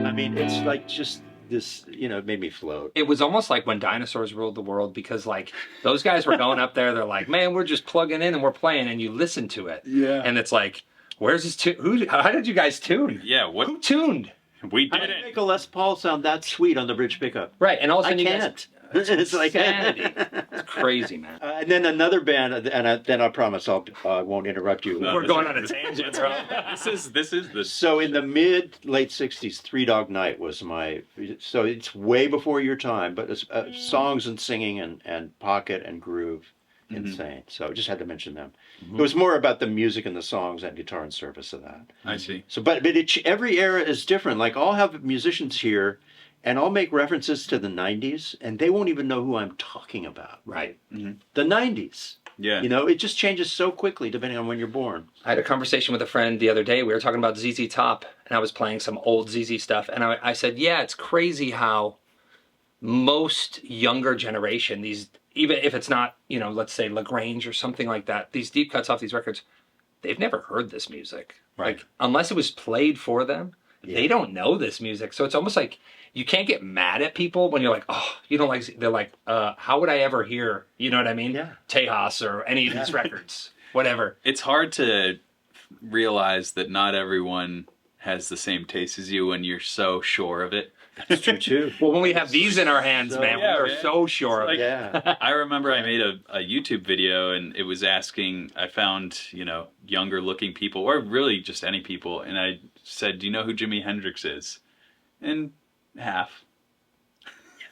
[SPEAKER 1] I mean, it's like just this, it made me float.
[SPEAKER 3] It was almost like when dinosaurs ruled the world, because like those guys were going up there, they're like, man, we're just plugging in and we're playing, and you listen to it.
[SPEAKER 2] Yeah.
[SPEAKER 3] And it's like, where's this tune? How did you guys tune?
[SPEAKER 2] Yeah, what
[SPEAKER 3] Who tuned?
[SPEAKER 2] we
[SPEAKER 1] How
[SPEAKER 2] did
[SPEAKER 1] do you
[SPEAKER 2] it.
[SPEAKER 1] make a Les Paul sound that sweet on the bridge pickup?
[SPEAKER 3] Right, and all of a
[SPEAKER 1] I
[SPEAKER 3] sudden you
[SPEAKER 1] can't.
[SPEAKER 3] guys,
[SPEAKER 1] It's like
[SPEAKER 3] insanity. It's crazy, man.
[SPEAKER 1] And then another band, then I promise I won't interrupt you.
[SPEAKER 2] No,
[SPEAKER 3] We're going on a tangent, bro.
[SPEAKER 2] This is the
[SPEAKER 1] So in the late 60s, Three Dog Night was so it's way before your time, but it's, songs and singing and pocket and groove, insane. So I just had to mention them. It was more about the music and the songs and guitar and service of that.
[SPEAKER 2] I see.
[SPEAKER 1] So, but every era is different. Like I'll have musicians here, and I'll make references to the 90s, and they won't even know who I'm talking about.
[SPEAKER 3] Right.
[SPEAKER 1] The 90s.
[SPEAKER 2] Yeah.
[SPEAKER 1] It just changes so quickly depending on when you're born.
[SPEAKER 3] I had a conversation with a friend the other day. We were talking about ZZ Top, and I was playing some old ZZ stuff, and I said, yeah, it's crazy how most younger generation, these, even if it's not, let's say LaGrange or something like that, these deep cuts off these records, they've never heard this music.
[SPEAKER 2] Right.
[SPEAKER 3] Like, unless it was played for them, they don't know this music. So it's almost like you can't get mad at people when you're like, oh, you don't like, they're like, how would I ever hear, you know what I mean?
[SPEAKER 1] Yeah.
[SPEAKER 3] Tejas or any of these records, whatever.
[SPEAKER 2] It's hard to realize that not everyone has the same taste as you when you're so sure of it.
[SPEAKER 1] That's true too.
[SPEAKER 3] Well, when we have these in our hands, man,
[SPEAKER 2] yeah,
[SPEAKER 3] we are
[SPEAKER 2] man.
[SPEAKER 3] so sure of
[SPEAKER 2] Like-
[SPEAKER 3] it.
[SPEAKER 1] Yeah.
[SPEAKER 2] I remember I made a YouTube video, and it was asking, I found, younger looking people, or really just any people, and I said, do you know who Jimi Hendrix is? And half.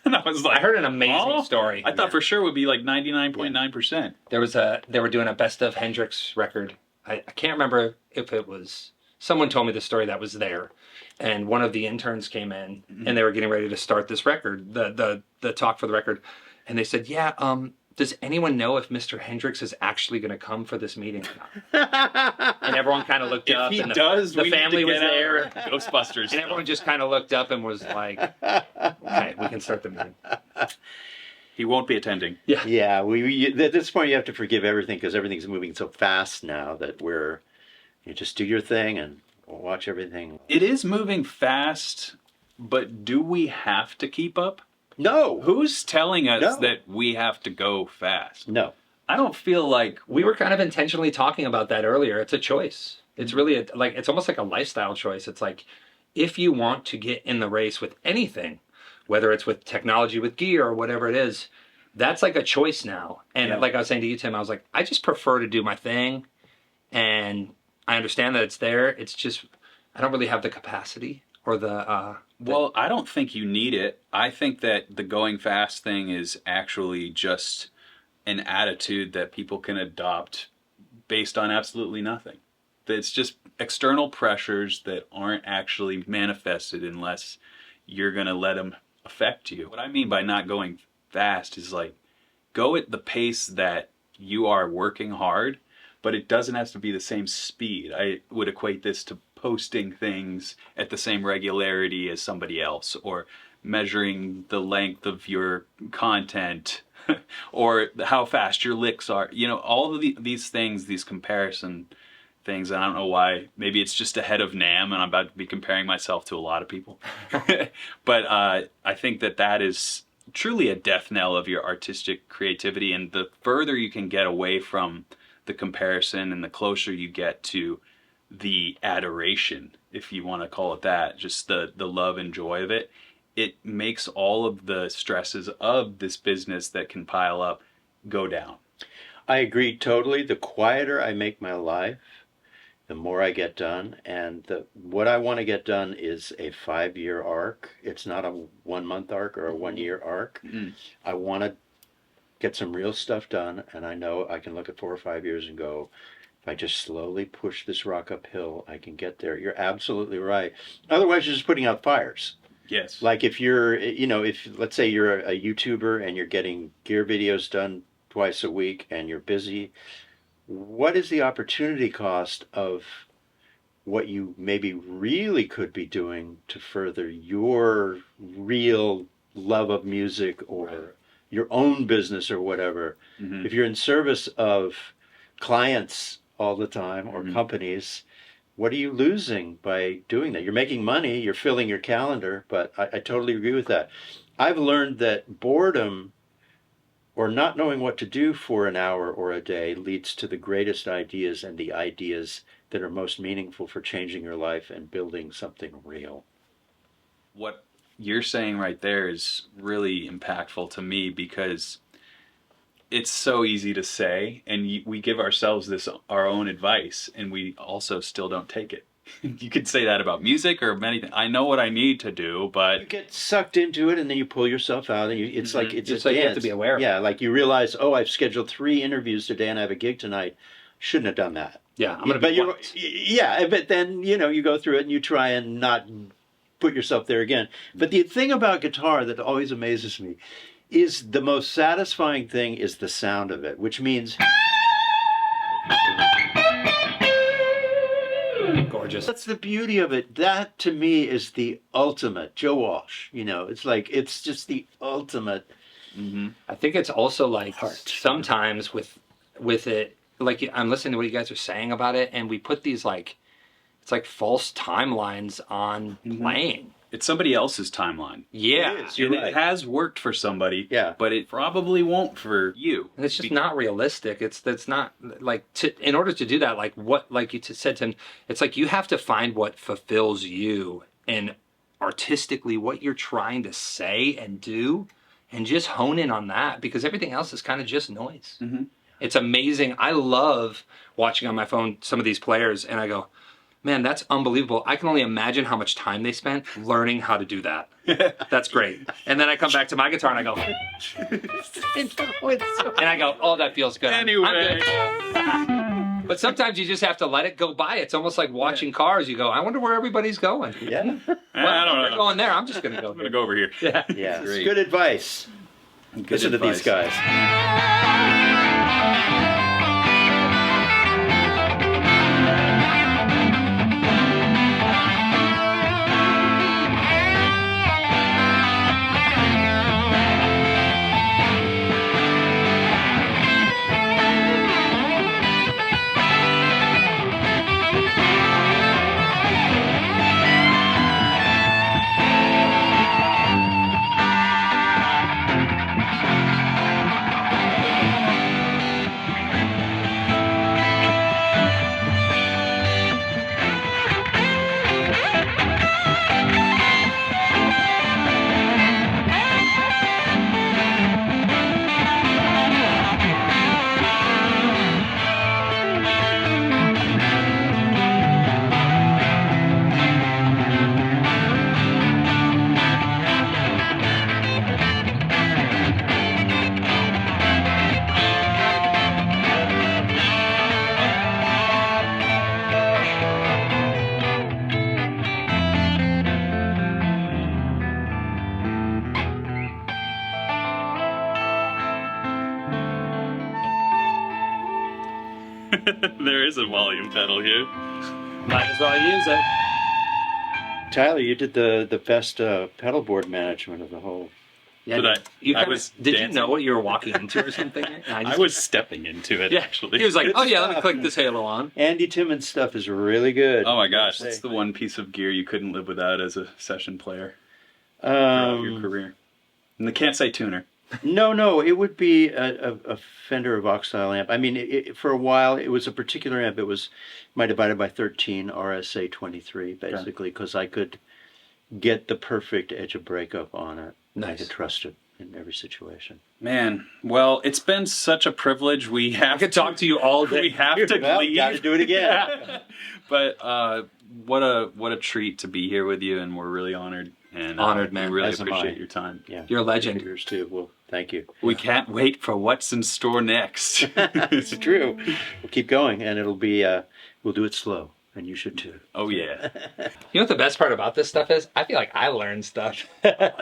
[SPEAKER 2] And I was like,
[SPEAKER 3] I heard an amazing
[SPEAKER 2] "Oh?"
[SPEAKER 3] story.
[SPEAKER 2] I thought for sure it would be like 99.9%.
[SPEAKER 3] They were doing a best of Hendrix record. I can't remember if it was, someone told me the story that was there. And one of the interns came in and they were getting ready to start this record, the talk for the record. And they said, yeah, does anyone know if Mr. Hendrix is actually going to come for this meeting or not? And everyone kind of looked
[SPEAKER 2] If
[SPEAKER 3] up.
[SPEAKER 2] he
[SPEAKER 3] and
[SPEAKER 2] does,
[SPEAKER 3] the
[SPEAKER 2] we need to
[SPEAKER 3] family was
[SPEAKER 2] get out
[SPEAKER 3] there.
[SPEAKER 2] Ghostbusters.
[SPEAKER 3] And everyone just kind of looked up and was like, okay, we can start the meeting.
[SPEAKER 2] He won't be attending.
[SPEAKER 3] Yeah.
[SPEAKER 1] Yeah, at this point you have to forgive everything because everything's moving so fast now that you just do your thing and watch everything.
[SPEAKER 2] It is moving fast, but do we have to keep up?
[SPEAKER 1] No,
[SPEAKER 2] Who's telling us
[SPEAKER 1] No.
[SPEAKER 2] that we have to go fast?
[SPEAKER 1] no.
[SPEAKER 2] I don't feel like
[SPEAKER 3] We were kind of intentionally talking about that earlier. It's a choice. It's really it's almost like a lifestyle choice. It's like, if you want to get in the race with anything, whether it's with technology, with gear, or whatever it is, that's like a choice now. And
[SPEAKER 2] Yeah.
[SPEAKER 3] like I was saying to you, Tim, I was like, I just prefer to do my thing. And I understand that it's there. It's just, I don't really have the capacity or
[SPEAKER 2] well, I don't think you need it. I think that the going fast thing is actually just an attitude that people can adopt based on absolutely nothing. It's just external pressures that aren't actually manifested unless you're going to let them affect you. What I mean by not going fast is like, go at the pace that you are working hard, but it doesn't have to be the same speed. I would equate this to posting things at the same regularity as somebody else, or measuring the length of your content or how fast your licks are. You know, all of these things, these comparison things. And I don't know why. Maybe it's just ahead of NAMM, and I'm about to be comparing myself to a lot of people. But I think that is truly a death knell of your artistic creativity. And the further you can get away from the comparison and the closer you get to the adoration, if you want to call it that, just the love and joy of it, it makes all of the stresses of this business that can pile up go down.
[SPEAKER 1] I agree totally. The quieter I make my life, the more I get done. And what I want to get done is a 5-year arc. It's not a 1-month arc or a 1-year arc.
[SPEAKER 2] Mm.
[SPEAKER 1] I want to get some real stuff done, and I know I can look at 4 or 5 years and go, if I just slowly push this rock uphill, I can get there. You're absolutely right. Otherwise, you're just putting out fires.
[SPEAKER 2] Yes.
[SPEAKER 1] Like if you're, if let's say you're a YouTuber and you're getting gear videos done twice a week and you're busy, what is the opportunity cost of what you maybe really could be doing to further your real love of music or your own business or whatever?
[SPEAKER 2] Mm-hmm.
[SPEAKER 1] If you're in service of clients all the time or companies, what are you losing by doing that? You're making money, you're filling your calendar, but I totally agree with that. I've learned that boredom or not knowing what to do for an hour or a day leads to the greatest ideas and the ideas that are most meaningful for changing your life and building something real.
[SPEAKER 2] What you're saying right there is really impactful to me, because it's so easy to say, and we give ourselves our own advice, and we also still don't take it. You could say that about music or many things. I know what I need to do, but
[SPEAKER 1] you get sucked into it, and then you pull yourself out, and it's like it's
[SPEAKER 3] Just
[SPEAKER 1] a
[SPEAKER 3] like you
[SPEAKER 1] dance.
[SPEAKER 3] have to be aware.
[SPEAKER 1] Yeah, like you realize, oh, I've scheduled 3 interviews today, and I have a gig tonight. Shouldn't have done that.
[SPEAKER 3] Yeah, I'm gonna
[SPEAKER 1] but
[SPEAKER 3] be
[SPEAKER 1] you,
[SPEAKER 3] blunt.
[SPEAKER 1] yeah, but then you go through it and you try and not put yourself there again. But the thing about guitar that always amazes me is the most satisfying thing is the sound of it, which means
[SPEAKER 3] Gorgeous.
[SPEAKER 1] that's the beauty of it. That to me is the ultimate. Joe Walsh, it's just the ultimate.
[SPEAKER 3] I think it's also like
[SPEAKER 1] Heart.
[SPEAKER 3] sometimes with it, like I'm listening to what you guys are saying about it, and we put these it's like false timelines on playing.
[SPEAKER 2] it's somebody else's timeline.
[SPEAKER 3] Yeah.
[SPEAKER 1] It is. You're
[SPEAKER 2] And
[SPEAKER 1] right.
[SPEAKER 2] it has worked for somebody,
[SPEAKER 1] Yeah.
[SPEAKER 2] but it probably won't for you.
[SPEAKER 3] And it's just not realistic. That's not like in order to do that, like you said, Tim, it's like you have to find what fulfills you and artistically what you're trying to say and do, and just hone in on that, because everything else is kind of just noise.
[SPEAKER 2] Mhm.
[SPEAKER 3] It's amazing. I love watching on my phone some of these players, and I go, man, that's unbelievable. I can only imagine how much time they spent learning how to do that. That's great. And then I come back to my guitar and I go, and I go, oh, that feels good. I'm good. But sometimes you just have to let it go by. It's almost like watching cars. You go, I wonder where everybody's going.
[SPEAKER 1] Yeah.
[SPEAKER 2] I don't
[SPEAKER 3] They're
[SPEAKER 2] know.
[SPEAKER 3] going there. I'm just going to go
[SPEAKER 2] I'm going to
[SPEAKER 3] here.
[SPEAKER 2] go over here.
[SPEAKER 3] Yeah.
[SPEAKER 1] Yeah. It's
[SPEAKER 2] Great.
[SPEAKER 1] good advice.
[SPEAKER 2] Good
[SPEAKER 1] Listen to these
[SPEAKER 2] advice.
[SPEAKER 1] guys.
[SPEAKER 2] There is a volume pedal here.
[SPEAKER 3] Might as well use it.
[SPEAKER 1] Tyler, you did the best pedal board management of the whole.
[SPEAKER 3] Yeah,
[SPEAKER 2] But
[SPEAKER 3] did you
[SPEAKER 2] dancing.
[SPEAKER 3] know what you were walking into or something?
[SPEAKER 2] I was stepping into it,
[SPEAKER 3] Yeah,
[SPEAKER 2] actually.
[SPEAKER 3] he was like,
[SPEAKER 1] Good
[SPEAKER 3] "Oh yeah, let me
[SPEAKER 1] stuff.
[SPEAKER 3] click this halo on."
[SPEAKER 1] Andy Timmons stuff is really good.
[SPEAKER 2] Oh my gosh,
[SPEAKER 1] Say.
[SPEAKER 2] that's the one piece of gear you couldn't live without as a session player throughout your career. And the can't say tuner.
[SPEAKER 1] No, it would be a Fender Vox style amp. I mean, for a while, it was a particular amp. It was my divided by 13 RSA 23, basically, because I could get the perfect edge of breakup on it. I
[SPEAKER 3] Nice.
[SPEAKER 1] could trust it in every situation.
[SPEAKER 2] Man, well, it's been such a privilege. We have
[SPEAKER 3] I could talk to you all day.
[SPEAKER 2] We have to
[SPEAKER 1] Well,
[SPEAKER 2] leave.
[SPEAKER 1] gotta do it again.
[SPEAKER 2] Yeah. But what a treat to be here with you, and we're really honored. And
[SPEAKER 3] Honored, man.
[SPEAKER 2] We really
[SPEAKER 1] As am
[SPEAKER 2] appreciate
[SPEAKER 1] I.
[SPEAKER 2] your time.
[SPEAKER 1] Yeah,
[SPEAKER 3] You're a legend.
[SPEAKER 1] yours too. Well, thank you.
[SPEAKER 2] We can't wait for what's in store next.
[SPEAKER 1] It's true. We'll keep going, and it'll be. We'll do it slow, and you should too.
[SPEAKER 2] Oh yeah.
[SPEAKER 3] You know what the best part about this stuff is? I feel like I learned stuff.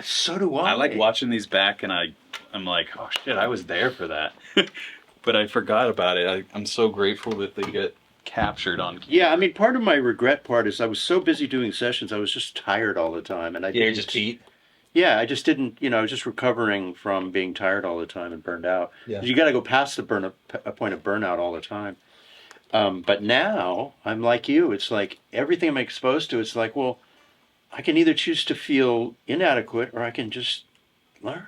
[SPEAKER 1] So do I.
[SPEAKER 2] I like watching these back, and I'm like, oh shit, I was there for that, but I forgot about it. I'm so grateful that they get captured on.
[SPEAKER 1] Yeah, I mean, part of my regret part is I was so busy doing sessions, I was just tired all the time, and I
[SPEAKER 3] Yeah, you're
[SPEAKER 1] didn't-
[SPEAKER 3] just beat.
[SPEAKER 1] Yeah, I just didn't. I was just recovering from being tired all the time and burned out.
[SPEAKER 3] Yeah.
[SPEAKER 1] You got to go past a point of burnout all the time. But now I'm like you. It's like everything I'm exposed to. It's like, well, I can either choose to feel inadequate or I can just learn.